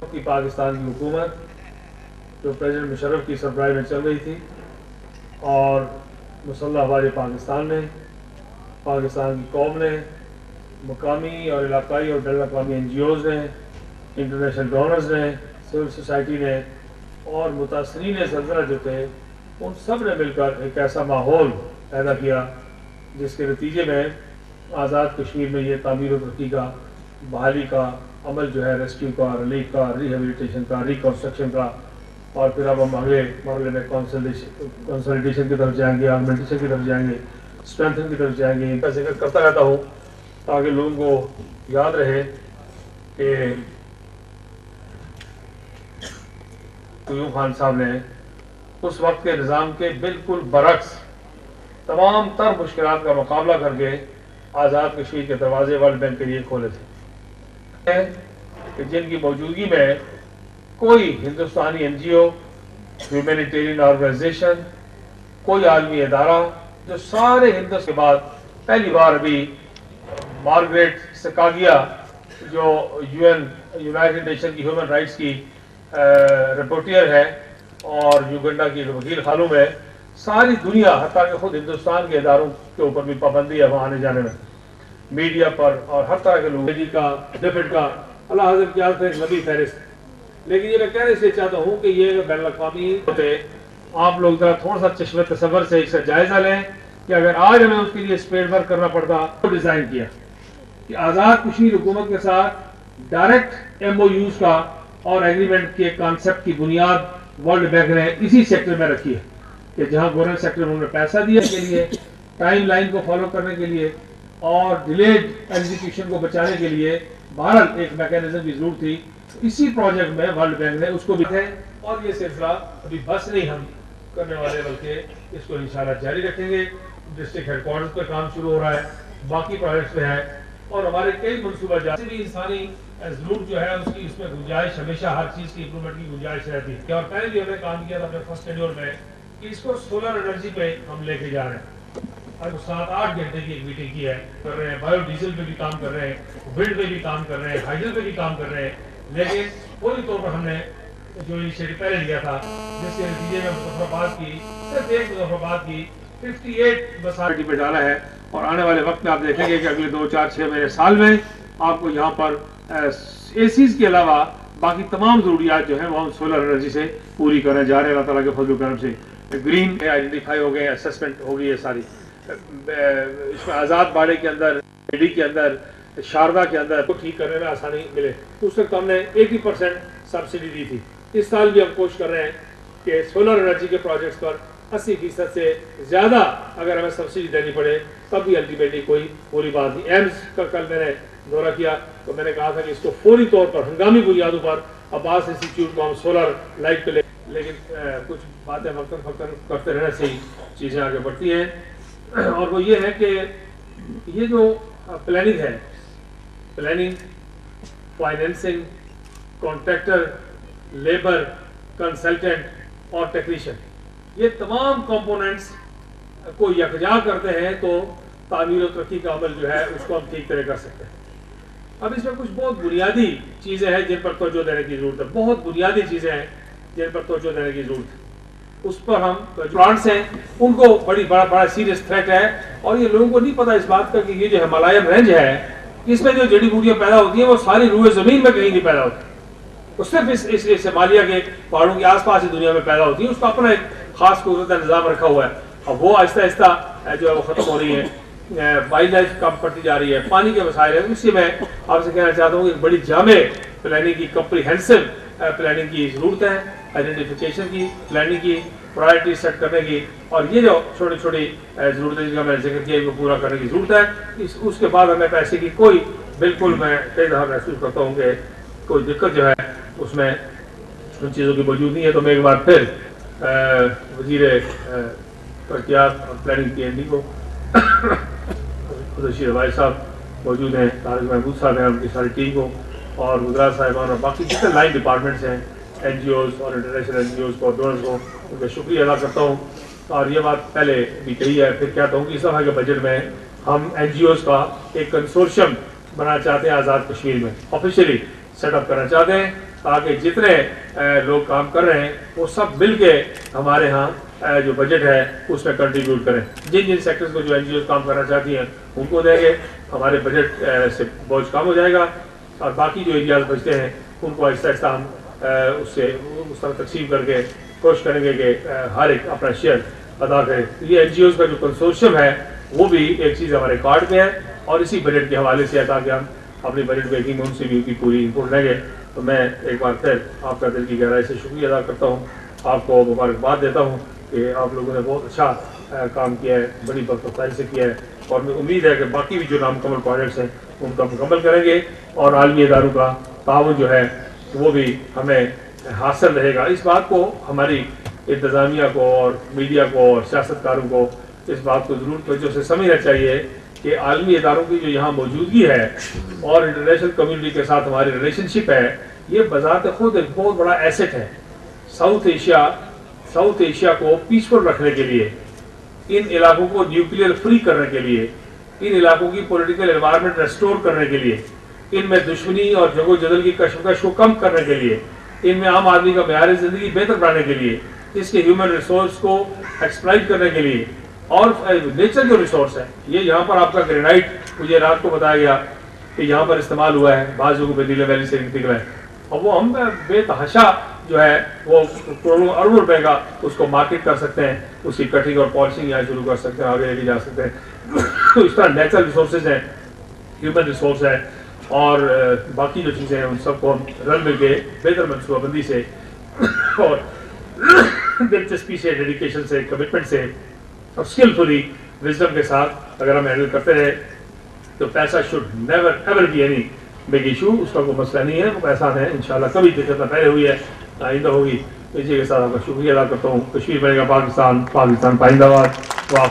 کی پاکستان کی حکومت جو پریزیڈنٹ مشرف کی سربراہی میں چل رہی تھی اور مسلح افواج پاکستان نے، پاکستان کی قوم نے، مقامی اور علاقائی اور بین الاقوامی این جی اوز نے، انٹرنیشنل ڈونرز نے، سول سوسائٹی نے اور متاثرین زلزلہ جو تھے ان سب نے مل کر ایک ایسا ماحول پیدا کیا جس کے نتیجے میں آزاد کشمیر میں یہ تعمیر و ترقی کا، بحالی کا عمل جو ہے، ریسکیو کا، ریلیف کا، ریہیبلیٹیشن کا، ریکنسٹرکشن کا، اور پھر اب ہم اگلے مرحلے میں کنسولیڈیشن کی طرف جائیں گے، آگمنٹیشن کی طرف جائیں گے، اسٹرینتھن کی طرف جائیں گے۔ ان کا ذکر کرتا رہتا ہوں تاکہ لوگوں کو یاد رہے کہ ایوب خان صاحب نے اس وقت کے نظام کے بالکل برعکس تمام تر مشکلات کا مقابلہ کر کے آزاد کشمیر کے دروازے ورلڈ بینک کے لیے کھولے تھے، کہ جن کی موجودگی میں کوئی ہندوستانی این جی او، ہیومینیٹیرین آرگنائزیشن، کوئی عالمی ادارہ، جو سارے ہندوستان کے بعد پہلی بار ابھی مارگریٹ سکاگیا جو یونائٹڈ نیشن کی ہیومن رائٹس کی رپورٹیر ہے اور یوگنڈا کی وکیل خانم ہے، ساری دنیا حتیٰ کہ خود ہندوستان کے اداروں کے اوپر بھی پابندی ہے وہاں آنے جانے میں، میڈیا پر اور ہر طرح کے لوگ کا ڈیفٹ کا اللہ حضرت کی عادت ہے نبی فہرست۔ لیکن یہ میں کہنے سے چاہتا ہوں کہ یہ بین الاقوامی ہوتے، آپ لوگ ذرا تھوڑا سا چشم تصور سے اس کا جائزہ لیں کہ اگر آج ہمیں اس کے لیے اسپیڈ ورک کرنا پڑتا تو ڈیزائن کیا کہ آزاد کشمیر حکومت کے ساتھ ڈائریکٹ ایم او یوز کا اور ایگریمنٹ کے کانسیپٹ کی بنیاد ورلڈ بینک نے اسی سیکٹر میں رکھی ہے کہ جہاں گورنمنٹ سیکٹر میں انہوں نے پیسہ دیا کے لیے، ٹائم لائن کو فالو کرنے کے لیے اور ڈیلیڈ ایگزیکیوشن کو بچانے کے لیے بہرحال ایک میکینزم کی ضرورت تھی۔ اسی پروجیکٹ میں ورلڈ بینک نے اس کو بھی ہے اور یہ سلسلہ ابھی بس نہیں ہم کرنے والے بلکہ اس کو انشاءاللہ جاری رکھیں گے۔ ڈسٹرکٹ ہیڈ کوارٹرز پہ کام شروع ہو رہا ہے، باقی پروجیکٹس پہ ہے اور ہمارے کئی منصوبہ جات بھی انسانی ضرورت جو ہے اس کی، اس میں گنجائش ہمیشہ ہر چیز کی امپرومنٹ کی گنجائش رہتی ہے۔ اور پہلے بھی ہم نے کام کیا تھا اپنے فرسٹ ٹینیور میں کہ اس کو سولر انرجی پہ ہم لے کے جا رہے ہیں، اور 7-8 گھنٹے کی ایک میٹنگ کی ہے، کر رہے ہیں بایو ڈیزل پہ بھی کام کر رہے ہیں، ونڈ پہ بھی کام کر رہے ہیں، ہائیڈل پہ بھی کام کر رہے ہیں۔ لیکن پوری طور پر ہم نے جو انیشیٹو پہلے لیا تھا جس کے نتیجے میں مظفر آباد کی، صرف ایک مظفر آباد کی 58 بساٹی پہ ڈالا ہے، اور آنے والے وقت میں آپ دیکھیں گے کہ اگلے 2-4-6 مہینے سال میں آپ کو یہاں پر اے سیز کے علاوہ باقی تمام ضروریات جو ہیں وہ ہم سولر انرجی سے پوری کرنے جا رہے ہیں اللہ تعالیٰ کے فضل و کرم سے۔ گرین آئیڈینٹیفائی ہو گئے، اسسمنٹ ہو گئی ہے ساری، اس میں آزاد باڑے کے اندر، ڈی کے اندر، شاردا کے اندر کو ٹھیک کرنے میں آسانی ملے۔ اس وقت ہم نے 80% سبسڈی دی تھی، اس سال بھی ہم کوشش کر رہے ہیں کہ سولر انرجی کے پروجیکٹس پر 80% سے زیادہ اگر ہمیں سبسڈی دینی پڑے تب بھی الٹیمیٹلی کوئی پوری بات نہیں۔ ایمز کا کل میں نے دورہ کیا تو میں نے کہا تھا کہ اس کو فوری طور پر ہنگامی بنیادوں پر عباس انسٹیٹیوٹ کو ہم سولر لائٹ پہ لے، لیکن کچھ باتیں وقتاً کرتے رہنے سے ہی چیزیں آگے بڑھتی ہیں، اور وہ یہ ہے کہ یہ جو پلاننگ ہے، planning, financing, contractor, labour, consultant اور ٹیکنیشین، یہ تمام کمپوننٹس کو یکجا کرتے ہیں تو تعمیر و ترقی کا عمل جو ہے اس کو ہم ٹھیک طرح کر سکتے ہیں۔ اب اس میں کچھ بہت بنیادی چیزیں ہیں جن پر توجہ دینے کی ضرورت ہے، بہت بنیادی چیزیں ہیں جن پر توجہ دینے کی ضرورت ہے۔ اس پر ہم پلانٹس ہیں ان کو بڑا سیریس تھریٹ ہے، اور یہ لوگوں کو نہیں پتا اس بات کا کہ یہ جو ہمالین رینج ہے اس میں جو جڑی بوٹیاں پیدا ہوتی ہیں وہ ساری روئے زمین میں کہیں نہیں پیدا ہوتی، وہ صرف اس ہمالیہ کے پہاڑوں کے آس پاس ہی دنیا میں پیدا ہوتی ہے، اس کا اپنا ایک خاص قدرت نظام رکھا ہوا ہے، اور وہ آہستہ آہستہ جو ہے وہ ختم ہو رہی ہے، وائلڈ لائف کم پڑتی جا رہی ہے، پانی کے مسائل ہیں۔ اسی میں آپ سے کہنا چاہتا ہوں کہ بڑی جامع پلاننگ کی، کمپریہنسو پلاننگ کی ضرورت ہے، آئیڈینٹیفیکیشن کی، پلاننگ کی، پرائرٹی سیٹ کرنے کی، اور یہ جو چھوٹی چھوٹی ضرورتیں جن کا میں نے ذکر کیا ان کو پورا کرنے کی ضرورت ہے۔ اس کے بعد ہمیں پیسے کی کوئی، بالکل میں کئی دفعہ محسوس کرتا ہوں کہ کوئی دقت جو ہے اس میں ان چیزوں کی موجود نہیں ہے، تو میں ایک بار پھر وزیر ترقیات اور پلاننگ کی کو رشید بھائی صاحب موجود ہیں، طارق محمود صاحب ہیں، ان کی ساری ٹیم کو، اور وزراء صاحبان اور باقی جتنے لائن ڈپارٹمنٹس ہیں، این جی اوز اور انٹرنیشنل این جی اوز کو، ڈونرز کو، ان کا شکریہ ادا کرتا ہوں۔ اور یہ بات پہلے بھی کہی ہے، پھر کہتا ہوں کہ اس دفعہ کے بجٹ میں ہم این جی اوز کا ایک کنسورشیم بنانا چاہتے ہیں، آزاد کشمیر میں آفیشیلی سیٹ اپ کرنا چاہتے ہیں، تاکہ جتنے لوگ کام کر رہے ہیں وہ سب مل کے ہمارے ہاں جو بجٹ ہے اس میں کنٹریبیوٹ کریں. جن جن سیکٹرز کو جو NGOs کام کرنا چاہتی ہیں ان کو دیں گے, ہمارے بجٹ سے بوجھ کم ہو جائے گا, اور باقی جو ایریاز بچتے ہیں ان کو آہستہ آہستہ ہم اس طرح تقسیم کر کے کوشش کریں گے کہ ہر ایک اپنا شیئر ادا کرے. یہ NGOs کا جو کنسورشیم ہے وہ بھی ایک چیز ہمارے کارڈ میں ہے اور اسی بجٹ کے حوالے سے ہے, تاکہ ہم اپنی بجٹ میکنگ میں ان سے بھی ان کی پوری انپوٹ لیں گے. تو میں ایک بار پھر آپ کا دل کی گہرائی سے شکریہ ادا کرتا ہوں, آپ کو مبارکباد دیتا ہوں کہ آپ لوگوں نے بہت اچھا کام کیا ہے, بڑی برفتاری سے کیا ہے, اور میں امید ہے کہ باقی بھی جو نامکمل پروجیکٹس ہیں ان کا مکمل کریں گے اور عالمی اداروں کا تعاون جو ہے وہ بھی ہمیں حاصل رہے گا. اس بات کو ہماری انتظامیہ کو اور میڈیا کو اور سیاستکاروں کو اس بات کو ضرور توجہ سے سمجھنا چاہیے کہ عالمی اداروں کی جو یہاں موجودگی ہے اور انٹرنیشنل کمیونٹی کے ساتھ ہماری ریلیشن شپ ہے, یہ بذات خود ایک بہت بڑا ایسٹ ہے. ساؤتھ ایشیا کو پیسفل رکھنے کے لیے, ان علاقوں کو نیوکلیئر فری کرنے کے لیے, ان علاقوں کی پولیٹیکل انوائرمنٹ ریسٹور کرنے کے لیے, ان میں دشمنی اور جنگ و جدل کی کشمکش کو کم کرنے کے لیے, ان میں عام آدمی کا معیار زندگی بہتر بنانے کے لیے, اس کے ہیومن ریسورس کو ایکسپلائٹ کرنے کے لیے, اور نیچر جو ریسورس ہے, یہ یہاں پر آپ کا گرینائٹ مجھے رات کو بتایا گیا کہ یہاں پر استعمال ہوا ہے, بعض لوگوں پہ نیلم ویلی سے نکلا ہے, اور وہ ہم بے تحاشا جو ہے وہ کروڑوں اربوں روپے کا اس کو مارکیٹ کر سکتے ہیں, اس کی کٹنگ اور پالشنگ یہاں شروع کر سکتے ہیں, آگے لے کے جا سکتے ہیں. تو اس طرح نیچرل ریسورسز ہیں, ہیومن ریسورس ہے, اور باقی جو چیزیں ہیں ان سب کو ہم رل مل کے بہتر منصوبہ بندی سے اور دلچسپی سے, ڈیڈیکیشن سے, کمٹمنٹ سے اور اسکلفلی وزڈم کے ساتھ اگر ہم ہینڈل کرتے رہے تو پیسہ should never ever be any big issue. اس کا کوئی مسئلہ نہیں ہے, وہ پیسہ ہے انشاءاللہ, کبھی دقت نہ پہلے ہوئی ہے آئندہ ہوگی. اسی کے ساتھ آپ کا شکریہ ادا کرتا ہوں. کشمیر بنے گا پاکستان, پاکستان پائندہ باد.